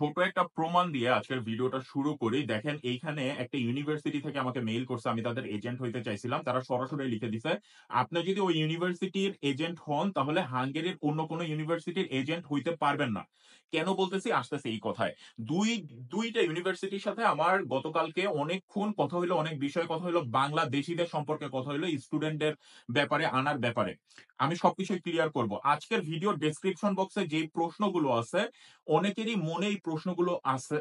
ছোট একটা প্রমাণ দিয়ে আজকের ভিডিওটা শুরু করি। দেখেন এইখানে একটা ইউনিভার্সিটি থেকে আমাকে মেইল করছে। আমি তাদের এজেন্ট হইতে চাইছিলাম। তারা সরাসরি লিখে দিছে, "আপনি যদি ওই ইউনিভার্সিটির এজেন্ট হন তাহলে হাঙ্গেরির অন্য কোনো ইউনিভার্সিটির এজেন্ট হইতে পারবেন না।" কেন বলতেছি? আসতেছে এই কথায়। ২ টা ইউনিভার্সিটির সাথে আমার গতকালকে অনেকক্ষণ কথা হইলো, অনেক বিষয়ে কথা হইলো, বাংলাদেশীদের সম্পর্কে কথা হইলো, স্টুডেন্টদের ব্যাপারে, আনার ব্যাপারে। আমি সবকিছুই ক্লিয়ার করব। আজকের ভিডিওর ডেসক্রিপশন বক্সে যেই প্রশ্নগুলো আছে অনেকেরই মনে এই প্রশ্নগুলো আছে।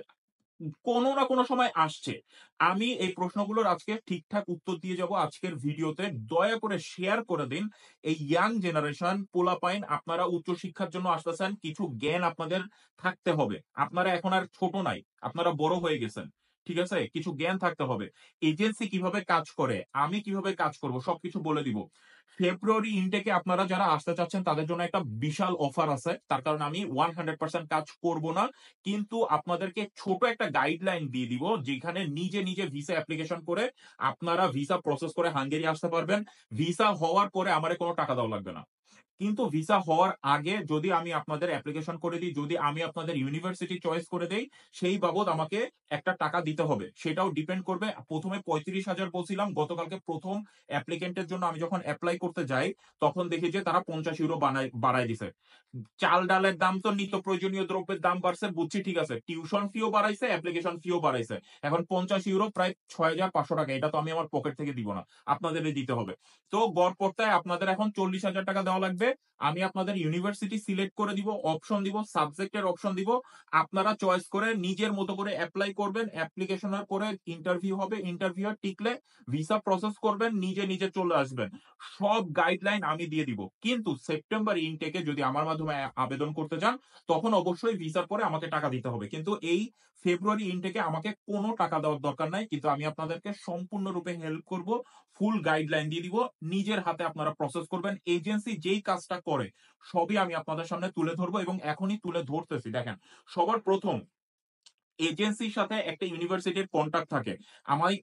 কোনো না কোনো সময় আসছে। আমি এই প্রশ্নগুলোর আজকে ঠিকঠাক উত্তর দিয়ে যাব আজকের ভিডিওতে। দয়া করে শেয়ার করে দিন। এই ইয়াং জেনারেশন পোলাপাইন আপনারা উচ্চশিক্ষার জন্য আসতেছেন। কিছু জ্ঞান আপনাদের থাকতে হবে। আপনারা এখন আর ছোট নাই। আপনারা বড় হয়ে গেছেন। ঠিক আছে? কিছু জ্ঞান থাকতে হবে। এজেন্সি কিভাবে কাজ করে, আমি কিভাবে কাজ করব সবকিছু বলে দিব। ফেব্রুয়ারি ইনটেকে আপনারা যারা আসতে চাচ্ছেন তাদের জন্য একটা বিশাল অফার আছে। তার কারণে আমি 100% কাজ করব না। কিন্তু আপনাদেরকে ছোট একটা গাইডলাইন দিয়ে দিব যেখানে নিজে নিজে ভিসা অ্যাপ্লিকেশন করে আপনারা ভিসা প্রসেস করে হাঙ্গেরি আসতে পারবেন। ভিসা হওয়ার পরে আমারে কোনো টাকা দেওয়া লাগবে না। কিন্তু ভিসা হওয়ার আগে যদি আমি আপনাদের অ্যাপ্লিকেশন করে দিই, যদি আমি আপনাদের ইউনিভার্সিটি চয়েস করে দেই, সেই বাবদ আমাকে একটা টাকা দিতে হবে। সেটাও ডিপেন্ড করবে। প্রথমে ৩৫,০০০ বলছিলাম, গতকালকে প্রথম অ্যাপ্লিকেন্টের জন্য আমি যখন এপ্লাই করতে যাই তখন দেখি যে তারা ৫০ ইউরো বাড়ায় দিছে। চাল ডালের দাম তো নিত্য প্রয়োজনীয় দ্রব্যের দাম বাড়ছে, বুঝছি, ঠিক আছে। টিউশন ফিও বাড়াইছে, অ্যাপ্লিকেশন ফিও বাড়াইছে। এখন ৫০ ইউরো প্রায় ৬,৫০০ টাকা। এটা তো আমি আমার পকেট থেকে দিব না, আপনাদেরই দিতে হবে। তো গড়পড়তায় আপনাদের এখন ৪০,০০০ টাকা দেওয়া লাগবে। আমি আপনাদের ইউনিভার্সিটি সিলেক্ট করে দিব, অপশন দিব, সাবজেক্টের অপশন দিব। আপনারা চয়েস করে নিজের মতো করে অ্যাপ্লাই করবেন। অ্যাপ্লিকেশনের পরে ইন্টারভিউ হবে, ইন্টারভিউ টিকলে ভিসা প্রসেস করবেন, নিজে নিজে চলে আসবেন। সব গাইডলাইন আমি দিয়ে দিব। কিন্তু সেপ্টেম্বর ইনটেকে যদি আমার মাধ্যমে আবেদন করতে চান তখন অবশ্যই ভিসার পরে আমাকে টাকা দিতে হবে। কিন্তু এই ফেব্রুয়ারি ইনটেকে আমাকে কোনো টাকা দেওয়ার দরকার নাই। কিন্তু আমি আপনাদেরকে সম্পূর্ণরূপে হেল্প করব। ফুল গাইডলাইন দিয়ে দিব। নিজের হাতে আপনারা প্রসেস করবেন। এজেন্সি যেই কাজটা করে সবই আমি আপনাদের সামনে তুলে ধরবো এবং এখনই তুলে ধরতেছি। দেখেন, সবার প্রথম এজেন্সির সাথে একটা ইউনিভার্সিটির কন্ট্যাক্ট থাকে।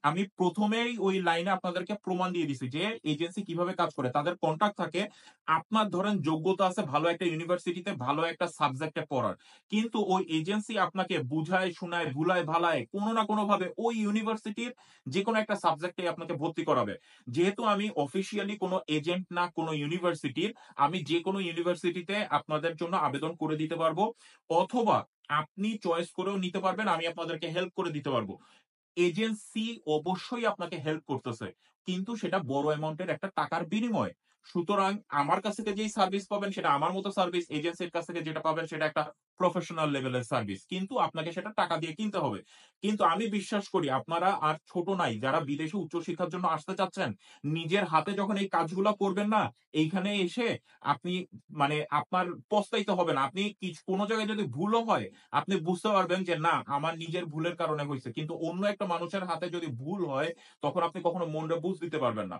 আমি প্রথমেই ওই লাইনে আপনাদেরকে প্রমাণ দিয়ে দিছি যে এজেন্সি কিভাবে কাজ করে। তাদের কন্ট্যাক্ট থাকে। আপনার ধরেন যোগ্যতা আছে ভালো একটা ইউনিভার্সিটিতে ভালো একটা সাবজেক্টে পড়ার, কিন্তু ওই এজেন্সি আপনাকে বুঝায় শুনায় ভুলায় ভালায় কোনো না কোনো ভাবে ওই ইউনিভার্সিটির যে কোনো একটা সাবজেক্টে আপনাকে ভর্তি করাবে। যেহেতু আমি অফিসিয়ালি কোনো এজেন্ট না কোনো ইউনিভার্সিটির, আমি যে কোনো ইউনিভার্সিটিতে আপনাদের জন্য আবেদন করে দিতে পারবো, অথবা আপনি চয়েস করেও নিতে পারবেন, আমি আপনাদেরকে হেল্প করে দিতে পারবো। এজেন্সি অবশ্যই আপনাকে হেল্প করতেছে, কিন্তু সেটা বড় অ্যামাউন্টের একটা টাকার বিনিময়ে। সুতরাং আমার কাছ থেকে যেই সার্ভিস পাবেন সেটা আমার মতো সার্ভিস, এজেন্সির কাছ থেকে যেটা পাবেন সেটা একটা প্রফেশনাল লেভেলের সার্ভিস, কিন্তু আপনাকে সেটা টাকা দিয়ে কিনতে হবে। কিন্তু আমি বিশ্বাস করি আপনারা আর ছোট নাই, যারা বিদেশে উচ্চশিক্ষার জন্য আসতে চাচ্ছেন, নিজের হাতে যখন এই কাজগুলো করবেন না, এইখানে এসে আপনি মানে আপনার পস্তাইতে হবে না। আপনি কোনো জায়গায় যদি ভুলও হয় আপনি বুঝতে পারবেন যে না, আমার নিজের ভুলের কারণে হয়েছে। কিন্তু অন্য একটা মানুষের হাতে যদি ভুল হয় তখন আপনি কখনো মনটা বুঝ দিতে পারবেন না।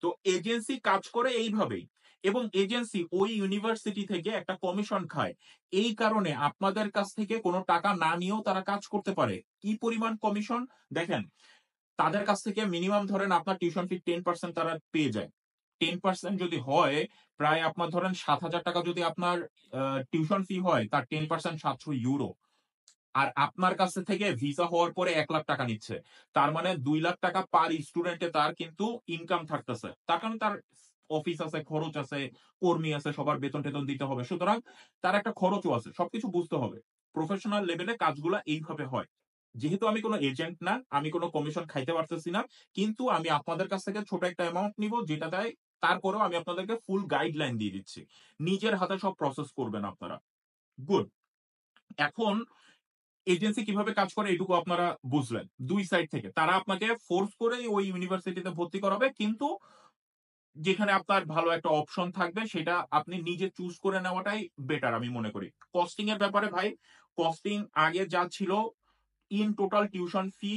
তো এজেন্সি কাজ করে এইভাবেই। এবং এজেন্সি ওই ইউনিভার্সিটি থেকে একটা কমিশন খায়। এই কারণে আপনাদের কাছ থেকে কোনো টাকা না নিয়েও তারা কাজ করতে পারে। কি পরিমাণ কমিশন? দেখেন, তাদের কাছ থেকে মিনিমাম ধরেন আপনার টিউশন ফি 10% তারা পেয়ে যায়। 10% যদি হয়, প্রায় আপনার ধরেন ৭,০০০ টাকা যদি আপনার টিউশন ফি হয়, তার 10% ৭০০ ইউরো। আর আপনার কাছ থেকে ভিসা হওয়ার পরে ১,০০,০০০ টাকা নিচ্ছে। তার মানে ২,০০,০০০ টাকা পার স্টুডেন্টে তার কিন্তু ইনকাম থাকতেছে। তার কারণে তার অফিস আছে, খরচ আছে, কর্মী আছে, সবার বেতন-টেতন দিতে হবে। সুতরাং তার একটা খরচও আছে। সবকিছু বুঝতে হবে। প্রফেশনাল লেভেলে কাজগুলা এইভাবে হয়। যেহেতু আমি কোন এজেন্ট না, আমি কোন কমিশন খাইতে পারতেছি না। কিন্তু আমি আপনাদের কাছ থেকে ছোট একটা অ্যামাউন্ট নিব যেটা দেয়, তারপরেও আমি আপনাদেরকে ফুল গাইডলাইন দিয়ে দিচ্ছি। নিজের হাতে সব প্রসেস করবেন আপনারা। গুড। এখন এজেন্সি কিভাবে কাজ করে এটুকু আপনারা বুঝলেন। ২ সাইড থেকে। তারা আপনাকে ফোর্স করে ওই ইউনিভার্সিটিতে ভর্তি করাবে, কিন্তু যেখানে আপনার ভালো একটা অপশন থাকবে সেটা আপনি নিজে চুজ করে নেওয়াটাই বেটার আমি মনে করি। কস্টিং এর ব্যাপারে ভাই, কস্টিং আগে যা ছিল, ইন টোটাল টিউশন ফি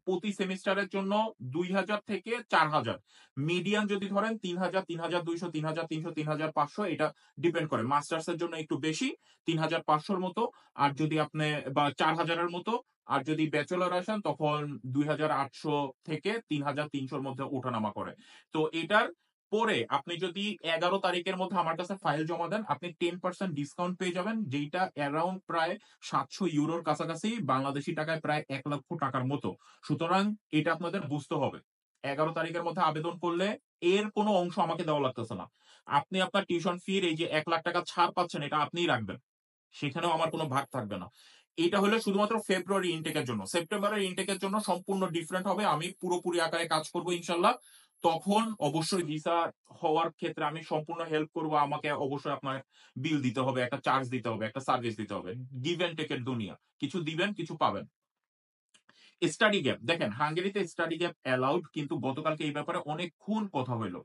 প্রতি সেমিস্টারের জন্য ২,০০০ থেকে ৪,০০০। মিডিয়ান যদি ধরেন ৩,০০০, ৩,২০০, ৩,৩০০, ৩,৫০০, এটা ডিপেন্ড করে। মাস্টার্স এর জন্য একটু বেশি, ৩,৫০০ র মতো। আর যদি আপনি বা ৪,০০০ এর মতো। আর যদি ব্যাচেলর আসেন তখন ২,৮০০ থেকে ৩,৩০০ র মধ্যে ওঠানামা করে। তো এটার পরে আপনি যদি 11 তারিখের মধ্যে আমার কাছে ফাইল জমা দেন, আপনি 10% ডিসকাউন্ট পেয়ে যাবেন, যেইটা অ্যারাউন্ড প্রায় 700 ইউরোর কাছাকাছি, বাংলাদেশি টাকায় প্রায় 1 লক্ষ টাকার মতো। সুতরাং এটা আপনাদের বুঝতে হবে। 11 তারিখের মধ্যে আবেদন করলে এর কোনো অংশ আমাকে দেওয়া লাগতেছে না। আপনি আপনার টিউশন ফির এই যে 1 লাখ টাকা ছাড় পাচ্ছেন, এটা আপনিই রাখবেন। সেখানেও আমার কোনো ভাগ থাকবে না। এটা হলো শুধুমাত্র ফেব্রুয়ারি ইনটেকের জন্য। সেপ্টেম্বরের ইনটেকের জন্য সম্পূর্ণ ডিফারেন্ট হবে। আমি পুরোপুরি আকারে কাজ করব ইনশাল্লাহ। তখন অবশ্যই ভিসা হওয়ার ক্ষেত্রে আমি সম্পূর্ণ হেল্প করব। আমাকে অবশ্যই আপনার বিল দিতে হবে, একটা চার্জ দিতে হবে, একটা সার্ভিস দিতে হবে। গিভ এন্ড টেকের দুনিয়া। কিছু দিবেন, কিছু পাবেন। স্টাডি গ্যাপ দেখেন, হাঙ্গেরিতে স্টাডি গ্যাপ অ্যালাউড, কিন্তু গতকালকে এই ব্যাপারে অনেকক্ষণ কথা হইলো।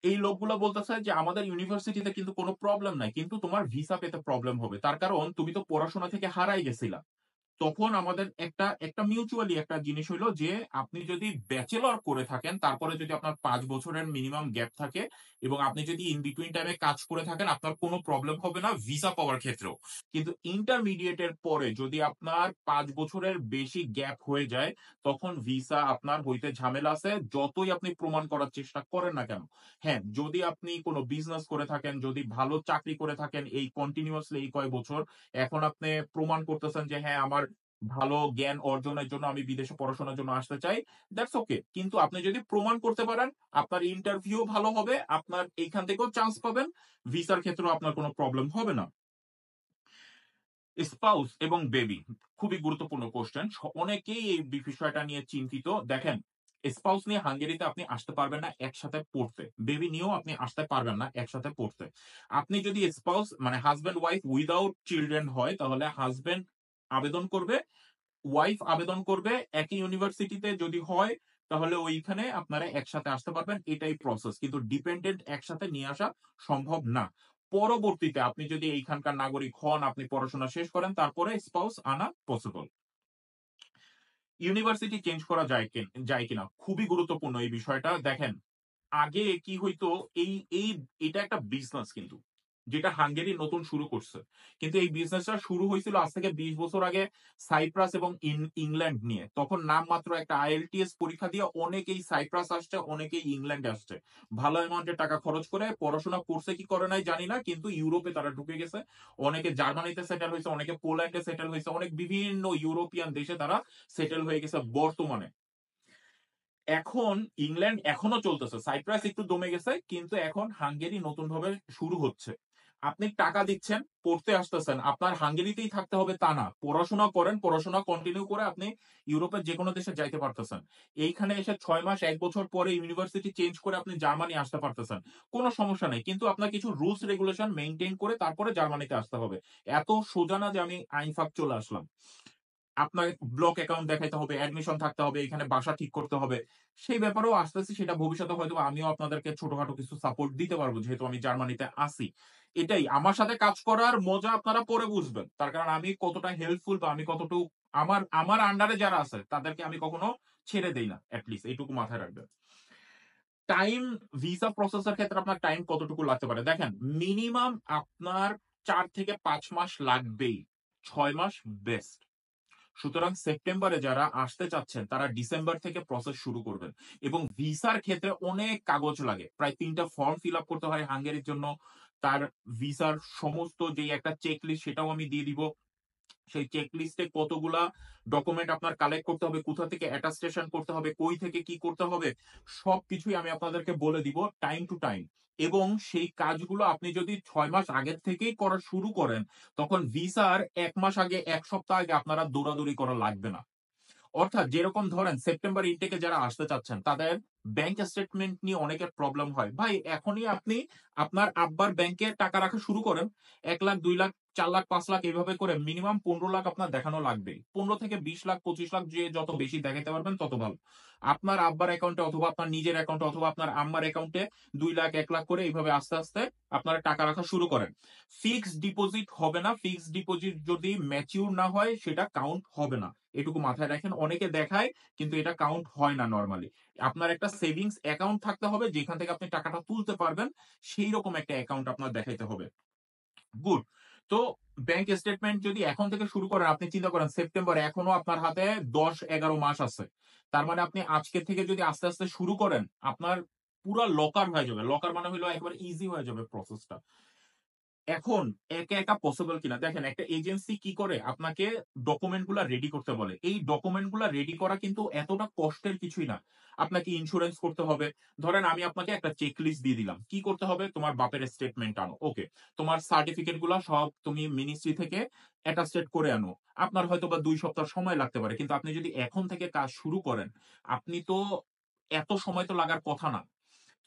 এই লোকগুলো বলতেছে যে আমাদের ইউনিভার্সিটিতে কিন্তু কোনো প্রবলেম নাই, কিন্তু তোমার ভিসা পেতে প্রবলেম হবে। তার কারণ তুমি তো পড়াশোনা থেকে হারাই গেছিলা। তখন আমাদের একটা একটা মিউচুয়ালি একটা জিনিস হইলো যে আপনি যদি ব্যাচেলর করে থাকেন, তারপরে যদি আপনার 5 বছরের মিনিমাম গ্যাপ থাকে এবং আপনি যদি ইন বিটুইন টাইমে কাজ করে থাকেন, আপনার কোনো প্রবলেম হবে না ভিসা পাওয়ার ক্ষেত্রেও। কিন্তু ইন্টারমিডিয়েটের পরে যদি আপনার 5 বছরের বেশি গ্যাপ হয়ে যায়, তখন ভিসা আপনার হইতে ঝামেলা আছে, যতই আপনি প্রমাণ করার চেষ্টা করেন না কেন। হ্যাঁ, যদি আপনি কোনো বিজনেস করে থাকেন, যদি ভালো চাকরি করে থাকেন এই কন্টিনিউয়াসলি এই কয় বছর, এখন আপনি প্রমাণ করতেছেন যে হ্যাঁ, আমার ভালো জ্ঞান অর্জনের জন্য আমি বিদেশে পড়াশোনার জন্য আসতে চাই, দ্যাটস ওকে। কিন্তু আপনি যদি প্রমাণ করতে পারেন, আপনার ইন্টারভিউ ভালো হবে, আপনার এইখান থেকেও চান্স পাবেন, ভিসার ক্ষেত্রেও আপনার কোনো প্রবলেম হবে না। স্পাউস এবং বেবি খুবই গুরুত্বপূর্ণ কোশ্চেন। অনেকেই এই বিষয়টা নিয়ে চিন্তিত। দেখেন, স্পাউস নিয়ে হাঙ্গেরিতে আপনি আসতে পারবেন না একসাথে পড়তে, বেবি নিয়েও আপনি আসতে পারবেন না একসাথে পড়তে। আপনি যদি স্পাউস মানে হাজব্যান্ড ওয়াইফ উইদাউট চিলড্রেন হয়, তাহলে হাজব্যান্ড আবেদন করবে, ওয়াইফ আবেদন করবে। একই ইউনিভার্সিটিতে যদি হয়, তাহলে ওইখানে আপনারা একসাথে আসতে পারবেন, এটাই প্রসেস। কিন্তু ডিপেন্ডেন্ট একসাথে নিয়ে আসা সম্ভব না। পরবর্তীতে আপনি যদি এইখানকার নাগরিক হন, আপনি পড়াশোনা শেষ করেন, তারপরে স্পাউস আনা পসিবল। ইউনিভার্সিটি চেঞ্জ করা যায় কিনা খুবই গুরুত্বপূর্ণ এই বিষয়টা। দেখেন, আগে কি হইতো, এই এই এটা একটা বিজনেস কিন্তু, যেটা হাঙ্গেরি নতুন শুরু করছে। কিন্তু এই বিজনেসটা শুরু হয়েছিল আজ থেকে 20 বছর আগে সাইপ্রাস এবং ইংল্যান্ড নিয়ে। তখন নামমাত্র একটা আইএলটিএস পরীক্ষা দিয়ে অনেকেই সাইপ্রাস আসছে, অনেকেই ইংল্যান্ডে আসছে। ভালো অ্যামাউন্টের টাকা খরচ করে পড়াশোনা করছে কি করে নাই জানি না, কিন্তু ইউরোপে তারা ঢুকে গেছে। অনেকে জার্মানিতে সেটেল হয়েছে, অনেকে পোল্যান্ডে সেটেল হয়েছে, অনেক বিভিন্ন ইউরোপিয়ান দেশে তারা সেটেল হয়ে গেছে বর্তমানে। এখন ইংল্যান্ড এখনো চলতেছে, সাইপ্রাস একটু দমে গেছে, কিন্তু এখন হাঙ্গেরি নতুন ভাবে শুরু হচ্ছে। আপনি টাকা দিচ্ছেন, পড়তে আসতেছেন, আপনার হাঙ্গেরিতেই থাকতে হবে তা না। পড়াশোনা করেন, পড়াশোনা কন্টিনিউ করে আপনি ইউরোপের যে কোনো দেশে যাইতে পারতেছেন। এইখানে এসে 6 মাস 1 বছর পরে ইউনিভার্সিটি চেঞ্জ করে আপনি জার্মানি আসতে পারতেছেন, কোনো সমস্যা নেই। কিন্তু আপনার কিছু রুলস রেগুলেশন মেনটেন করে তারপরে জার্মানিতে আসতে হবে। এত সোজা না যে আমি আইন ফাঁক চলে আসলাম। আপনার ব্লক অ্যাকাউন্ট দেখাইতে হবে, অ্যাডমিশন থাকতে হবে, এখানে বাসা ঠিক করতে হবে। সেই ব্যাপারেও আসতেছি, সেটা ভবিষ্যতে হয়তো আমিও আপনাদেরকে ছোটখাটো কিছু সাপোর্ট দিতে পারবো, যেহেতু আমি জার্মানিতে আছি। এটাই আমার সাথে কাজ করার মজা, আপনারা পরে বুঝবেন। তার কারণ আমি কতটা হেল্পফুল বা আমি কতটুকু আমার আমার আন্ডারে যারা আছে তাদেরকে আমি কখনো ছেড়ে দেই না, এটলিস্ট এইটুকু মাথায় রাখবেন। টাইম, ভিসা প্রসেসের ক্ষেত্রে আপনার টাইম কতটুকু লাগতে পারে দেখেন, মিনিমাম আপনার 4 থেকে 5 মাস লাগবেই, 6 মাস বেস্ট। সুতরাং সেপ্টেম্বরে যারা আসতে চাচ্ছেন তারা ডিসেম্বর থেকে প্রসেস শুরু করবেন। এবং ভিসার ক্ষেত্রে অনেক কাগজ লাগে, প্রায় 3টা ফর্ম ফিল আপ করতে হয় হাঙ্গেরির জন্য। তার ভিসার সমস্ত যে একটা চেক লিস্ট, সেটাও আমি দিয়ে দিব। সেই চেক লিস্টে কতগুলা ডকুমেন্ট আপনার কালেক্ট করতে হবে, কোথা থেকে অ্যাটাস্টেশন করতে হবে, কই থেকে কি করতে হবে, সবকিছুই আমি আপনাদেরকে বলে দিব টাইম টু টাইম। এবং সেই কাজগুলো আপনি যদি 6 মাস আগের থেকেই করা শুরু করেন, তখন ভিসার 1 মাস আগে, 1 সপ্তাহ আগে আপনারা দৌড়াদৌড়ি করা লাগবে না। অর্থাৎ যেরকম ধরেন সেপ্টেম্বর ইনটেকে যারা আসতে চাচ্ছেন, তাদের ব্যাংক স্টেটমেন্ট নিয়ে অনেকের প্রবলেম হয়। ভাই, এখনই আপনি আপনার আব্বার ব্যাংকে টাকা রাখা শুরু করেন। 1 লাখ, 2 লাখ, 4 লাখ, 5 লাখ এইভাবে করে মিনিমাম 15 লাখ আপনার দেখানো লাগবে। 15 থেকে 20 লাখ, 25 লাখ, যে যত বেশি দেখাতে পারবেন তত ভালো। আপনার আব্বার অ্যাকাউন্টে অথবা আপনার নিজের অ্যাকাউন্টে অথবা আপনার আম্মার অ্যাকাউন্টে 2 লাখ, 1 লাখ করে এইভাবে আস্তে আস্তে আপনারা টাকা রাখা শুরু করেন। ফিক্সড ডিপোজিট হবে না। ফিক্সড ডিপোজিট যদি ম্যাচিউর না হয়, সেটা কাউন্ট হবে না। এটুকু মাথায় রাখেন। অনেকে দেখায়, কিন্তু এটা কাউন্ট হয় না নরমালি। আপনার একটা সেভিংস অ্যাকাউন্ট থাকতে হবে, যেখান থেকে আপনি টাকাটা তুলতে পারবেন, সেই রকম একটা অ্যাকাউন্ট আপনার দেখাইতে হবে। গুড। তো ব্যাংক স্টেটমেন্ট যদি এখন থেকে শুরু করেন, আপনি চিন্তা করেন সেপ্টেম্বর এখনো আপনার হাতে 10-11 মাস আছে। তার মানে আপনি আজকে থেকে যদি আস্তে আস্তে শুরু করেন, আপনার পুরা লকার হয়ে যাবে। লকার মানে হলো একবারে ইজি হয়ে যাবে প্রসেসটা। এখন একা, একা পসিবল কিনা দেখেন একটা এজেন্সি কি করে আপনাকে ডকুমেন্ট গুলা রেডি করতে বলে। এই ডকুমেন্ট গুলা রেডি করা কিন্তু এতটা কষ্টের কিছুই না। আপনাকে ইন্সুরেন্স করতে হবে। ধরেন আমি আপনাকে একটা চেক লিস্ট দিয়ে দিলাম। কি করতে হবে? তোমার বাপের স্টেটমেন্ট আনো। ওকে। তোমার সার্টিফিকেট গুলা সব তুমি মিনিস্ট্রি থেকে অ্যাটাস্টেড করে আনো। আপনার হয়তোবা ২ সপ্তাহ সময় লাগতে পারে। কিন্তু আপনি যদি এখন থেকে কাজ শুরু করেন, আপনি তো এত সময় তো লাগার কথা না।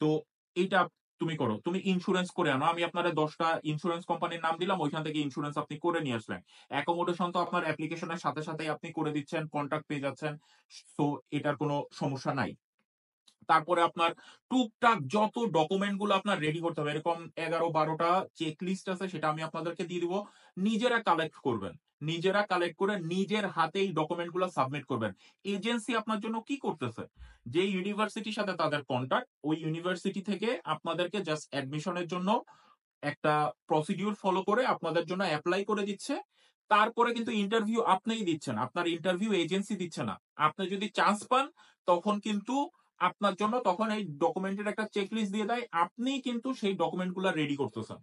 তো এইটা তুমি করো। তুমি ইন্সুরেন্স করে আনো। আমি আপনারে ১০ টা ইন্সুরেন্স কোম্পানির নাম দিলাম। ওইখান থেকে ইন্সুরেন্স আপনি করে নিয়ে আসলেন। অ্যাকোমোডেশন তো আপনার অ্যাপ্লিকেশনের সাথে, সাথেই আপনি করে দিচ্ছেন। কন্ট্রাক্ট পেয়ে যাচ্ছেন। সো এটার কোনো সমস্যা নাই। তারপরে আপনার টুকটাক যত ডকুমেন্ট গুলো আপনার রেডি করতে হবে এরকম ১১-১২ টা চেক লিস্ট আছে সেটা আমি আপনাদেরকে দিয়ে দিব। নিজেরা কালেক্ট করবেন। নিজেরা কালেক্ট করে নিজের হাতেই ডকুমেন্ট গুলো সাবমিট করবেন। এজেন্সি আপনার জন্য কি করতেছে? যে ইউনিভার্সিটির সাথে তাদের কন্ট্রাক্ট, ওই ইউনিভার্সিটি থেকে আপনাদেরকে জাস্ট অ্যাডমিশনের জন্য একটা প্রসিডিউর ফলো করে আপনাদের জন্য এপ্লাই করে দিচ্ছে। তারপরে কিন্তু ইন্টারভিউ আপনিই দিচ্ছেন। আপনার ইন্টারভিউ এজেন্সি দিচ্ছে না। আপনি যদি চান্স পান তখন কিন্তু আপনার জন্য তখন এই ডকুমেন্টের একটা চেকলিস্ট দিয়ে দেয়। আপনিই কিন্তু সেই ডকুমেন্ট গুলা রেডি করতেছেন।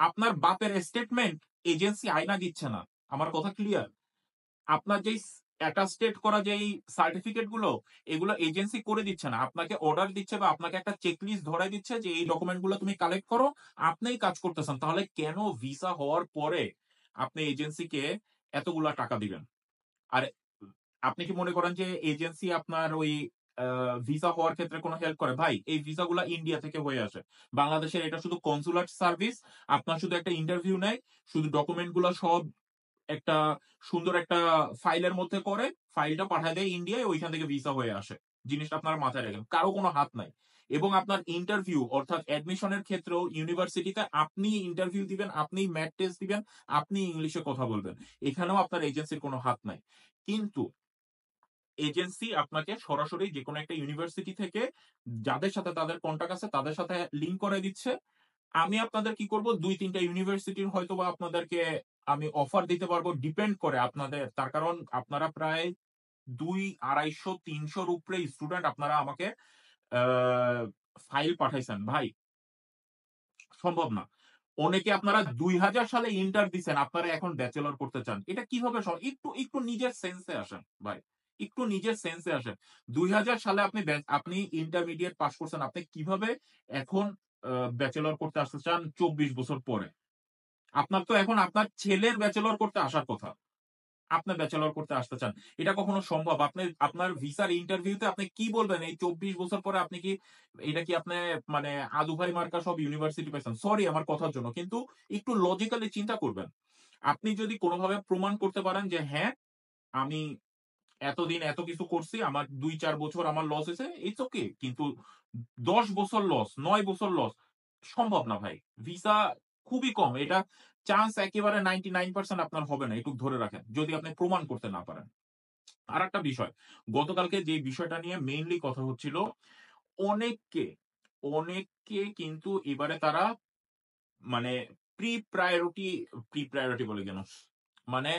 আপনার বাপের স্টেটমেন্ট এজেন্সি আয়না দিচ্ছে না। আমার কথা ক্লিয়ার? আপনার যেই অ্যাটাস্টেড করা যেই সার্টিফিকেট গুলো এগুলো এজেন্সি করে দিচ্ছে না। আপনাকে অর্ডার দিচ্ছে বা আপনাকে একটা চেকলিস্ট ধরায় দিচ্ছে যে এই ডকুমেন্ট গুলো তুমি কালেক্ট করো। আপনিই কাজ করতেছেন। তাহলে কেন ভিসা হওয়ার পরে আপনি এজেন্সিকে এতগুলা টাকা দিবেন? আর আপনি কি মনে করেন যে এজেন্সি আপনার ওই ভিসা হওয়ার ক্ষেত্রে কোনো হেল্প করে? ভাই এই ভিসা গুলা ইন্ডিয়া থেকে হয়ে আসে। বাংলাদেশের এটা শুধু কনসুলার সার্ভিস। আপনার শুধু একটা ইন্টারভিউ নেয়। শুধু ডকুমেন্ট গুলা সব একটা সুন্দর একটা ফাইলের মধ্যে করে ফাইলটা পাঠায় দেয় ইন্ডিয়ায়, ওইখান থেকে ভিসা হয়ে আসে। জিনিসটা আপনারা মাথায় রাখেন। কারো কোনো হাত নাই। এবং আপনার ইন্টারভিউ অর্থাৎ অ্যাডমিশনের ক্ষেত্রেও ইউনিভার্সিটিতে আপনি ইন্টারভিউ দিবেন, আপনি ম্যাথ টেস্ট দিবেন, আপনি ইংলিশে কথা বলবেন। এখানেও আপনার এজেন্সির কোনো হাত নাই। কিন্তু এজেন্সি আপনাকে সরাসরি যেকোনো একটা ইউনিভার্সিটি থেকে যাদের সাথে তাদের কন্টাক্ট আছে তাদের সাথে লিংক করে দিচ্ছে। আমি আপনাদের কি করব ২-৩ টা ইউনিভার্সিটির হয়তোবা আপনাদেরকে আমি অফার দিতে পারবো। ডিপেন্ড করে আপনাদের। তার কারণ আপনারা প্রায় ২, ২৫০, ৩০০ র উপরে স্টুডেন্ট আপনারা আমাকে আ ফাইল পাঠাইছেন। ভাই সম্ভব না। অনেকে আপনারা ২০০০ সালে ইন্টার দিছেন, আপনারা এখন ব্যাচেলর করতে চান। এটা কিভাবে একটু নিজের সেন্সে আসেন ভাই। একটু নিজের সেন্সে আসেন। ২০০০ সালে আপনি ইন্টারমিডিয়েট পাস করছেন। আপনি কিভাবে এখন ব্যাচেলর করতে আসতে চান ২৪ বছর পরে? আপনার তো এখন আপনার ছেলের ব্যাচেলর করতে আসার কথা। আপনি ব্যাচেলর করতে আসতে চান। এটা কখনো সম্ভব? আপনার ভিসার ইন্টারভিউতে আপনি কি বলবেন? এই ২৪ বছর পরে আপনি কি এটা কি আপনি মানে আদু ভাই মার্কা সব ইউনিভার্সিটি পাইছেন? সরি আমার কথার জন্য। কিন্তু একটু লজিক্যালি চিন্তা করবেন। আপনি যদি কোনভাবে প্রমাণ করতে পারেন যে হ্যাঁ, আমি এতদিন এত কিছু করছি, আমার ২-৪ বছর আমার লস হইছে, ইটস ওকে। কিন্তু ১০ বছর লস, ৯ বছর লস সম্ভব না ভাই। ভিসা খুবই কম। এটা চান্স একেবারে 99% আপনার হবে না। এটুক ধরে রাখেন। যদি আপনি প্রমাণ করতে না পারেন। আরেকটা বিষয়, গতকালকে যে বিষয়টা নিয়ে মেইনলি কথা হচ্ছিল, অনেককে, অনেককে কিন্তু এবারে তারা মানে প্রি প্রায়োরিটি, প্রি প্রায়োরিটি বলে কেন? মানে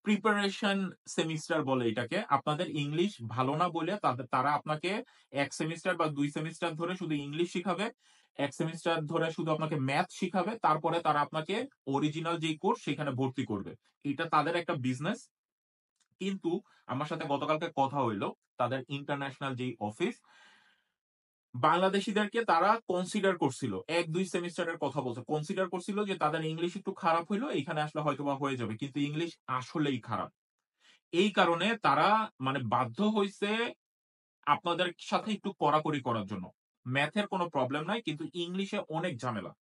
প্রিপারেশন সেমিস্টার বলে এটাকে। আপনাদের ইংলিশ ভালো না বলে তারা আপনাকে ১ সেমিস্টার বা ২ সেমিস্টার ধরে শুধু ইংলিশ শিখাবে। ১ সেমিস্টার ধরে শুধু আপনাকে ম্যাথ শিখাবে। তারপরে তারা আপনাকে অরিজিনাল যেই কোর্স সেখানে ভর্তি করবে। এটা তাদের একটা বিজনেস। কিন্তু আমার সাথে গতকালকে কথা হইল, তাদের ইন্টারন্যাশনাল যেই অফিস, বাংলাদেশীদেরকে তারা কনসিডার করছিল। ১-২ সেমিস্টারের কথা বলছে। কনসিডার করছিল যে তাদের ইংলিশ একটু খারাপ হইলো, এখানে আসলে হয়তোবা হয়ে যাবে। কিন্তু ইংলিশ আসলেই খারাপ। এই কারণে তারা মানে বাধ্য হইছে আপনাদের সাথে একটু কড়াকড়ি করার জন্য। ম্যাথের কোনো প্রবলেম নাই কিন্তু ইংলিশে অনেক ঝামেলা।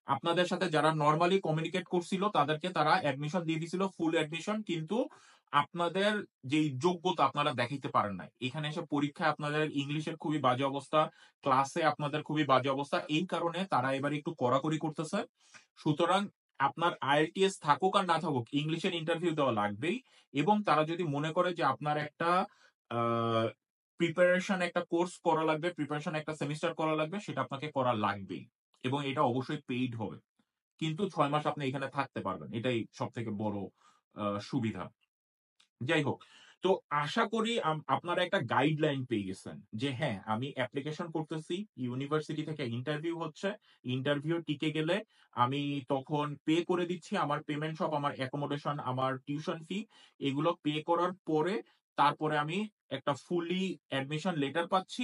আপনাদের সাথে যারা নরমালি কমিউনিকেট করছিল তাদেরকে তারা অ্যাডমিশন দিয়ে দিছিল ফুল অ্যাডমিশন, কিন্তু আপনাদের যেই যোগ্যতা আপনারা দেখাইতে পারেন নাই। এখানে এসে পরীক্ষায় আপনাদের ইংলিশের খুবই বাজে অবস্থা, ক্লাসে আপনাদের খুবই বাজে অবস্থা। এই কারণে তারা এবার একটু কড়াকড়ি করতেছে। সুতরাং আপনার IELTS থাকুক আর না থাকুক ইংলিশের ইন্টারভিউ দেওয়া লাগবেই। এবং তারা যদি মনে করে যে আপনার একটা আহ প্রিপারেশন একটা কোর্স করা লাগবে, প্রিপারেশন একটা সেমিস্টার করা লাগবে, সেটা আপনাকে করা লাগবেই। এবং এটা অবশ্যই পেইড হবে। কিন্তু ৬ মাস আপনি এখানে থাকতে পারবেন। এটাই সবথেকে বড় সুবিধা। যাই হোক, তো আশা করি আপনারা একটা গাইডলাইন পেয়ে গেছেন যে হ্যাঁ, আমি অ্যাপ্লিকেশন করতেছি, ইউনিভার্সিটি থেকে ইন্টারভিউ হচ্ছে। ইন্টারভিউ টিকে গেলে আমি তখন পে করে দিচ্ছি। আমার পেমেন্ট সব আমার অ্যাকোমোডেশন, আমার টিউশন ফি এগুলো পে করার পরে তারপরে আমি একটা ফুলি অ্যাডমিশন লেটার পাচ্ছি।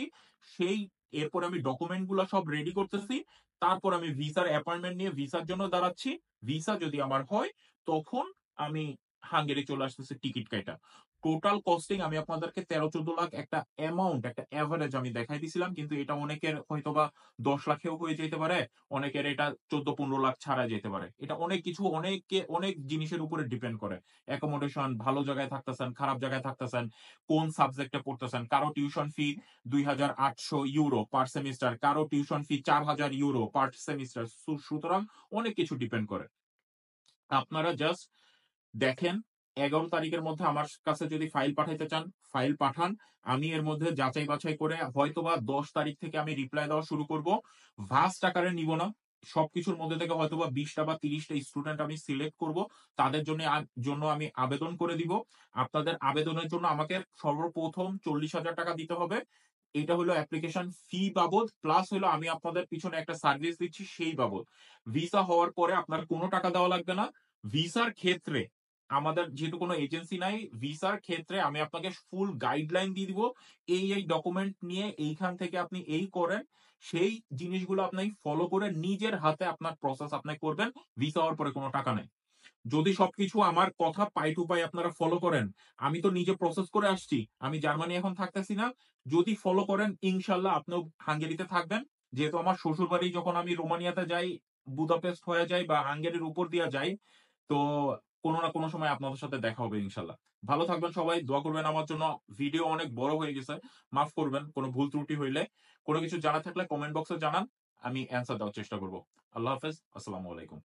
সেই এরপরে আমি ডকুমেন্ট গুলা সব রেডি করতেছি। তারপর আমি ভিসার অ্যাপয়েন্টমেন্ট নিয়ে ভিসার জন্য দাঁড়াচ্ছি। ভিসা যদি আমার হয় তখন আমি হাঙ্গেরি চলে আসতেছি টিকিট কাইটা। টোটাল কস্টিং আমি আপনাদেরকে ১৩-১৪ লাখ একটা অ্যামাউন্ট, একটা এভারেজ আমি দেখাই দিছিলাম। কিন্তু এটা অনেকের হয়তোবা ১০ লাখেও হয়ে যেতে পারে। অনেকের এটা ১৪-১৫ লাখ ছাড়া যেতে পারে। এটা অনেক কিছু অনেক জিনিসের উপরে ডিপেন্ড করে। অ্যাকোমোডেশন, ভালো জায়গায় থাকতেছেন, খারাপ জায়গায় থাকতেছেন, কোন সাবজেক্টে পড়তেছেন। কারো টিউশন ফি €২,৮০০ পার সেমিস্টার, কারো টিউশন ফি €৪,০০০ পার সেমিস্টার। সুতরাং অনেক কিছু ডিপেন্ড করে। আপনারা জাস্ট দেখেন ১১ তারিখের মধ্যে আমার কাছে যদি ফাইল পাঠাইতে চান, ফাইল পাঠান। আমি এর মধ্যে যাচাই বাছাই করে হয়তোবা ১০ তারিখ থেকে আমি রিপ্লাই দেওয়া শুরু করব। ভাস্ট আকারে নিব না। সবকিছুর মধ্যে থেকে হয়তোবা ২০ টা বা ৩০ টা স্টুডেন্ট আমি সিলেক্ট করব। তাদের জন্য আমি আবেদন করে দিব। আপনাদের আবেদনের জন্য আমাকে সর্বপ্রথম ৳৪০,০০০ দিতে হবে। এটা হলো অ্যাপ্লিকেশন ফি বাবদ, প্লাস হলো আমি আপনাদের পিছনে একটা সার্ভিস দিচ্ছি সেই বাবদ। ভিসা হওয়ার পরে আপনার কোন টাকা দেওয়া লাগবে না। ভিসার ক্ষেত্রে আমাদের যেহেতু কোনো এজেন্সি নাই, ভিসার ক্ষেত্রে আমি আপনাকে ফুল গাইডলাইন দিয়ে দিব। এই ডকুমেন্ট নিয়ে এইখান থেকে আপনি এই করেন। সেই জিনিসগুলো আপনি ফলো করে নিজের হাতে আপনার প্রসেস আপনি করবেন। ভিসা হওয়ার পরে কোনো টাকা নাই। যদি সবকিছু আমার কথা পাই টু পাই আপনারা ফলো করেন, আমি তো নিজে প্রসেস করে আসছি। আমি জার্মানি এখন থাকতেছি না। যদি ফলো করেন ইনশাআল্লাহ আপনিও হাঙ্গেরিতে থাকবেন। যেহেতু আমার শ্বশুরবাড়ি যখন আমি রোমানিয়াতে যাই, বুদাপেস্ট হয়ে যাই বা হাঙ্গেরির উপর দিয়া যাই, তো কোনো না কোনো সময় আপনাদের সাথে দেখা হবে ইনশাআল্লাহ। ভালো থাকবেন সবাই। দোয়া করবেন আমার জন্য। ভিডিও অনেক বড় হয়ে গেছে। মাফ করবেন কোনো ভুল ত্রুটি হইলে। কোনো কিছু জানার থাকলে কমেন্ট বক্সে জানান। আমি অ্যান্সার দেওয়ার চেষ্টা করব। আল্লাহ হাফেজ। আসসালামু আলাইকুম।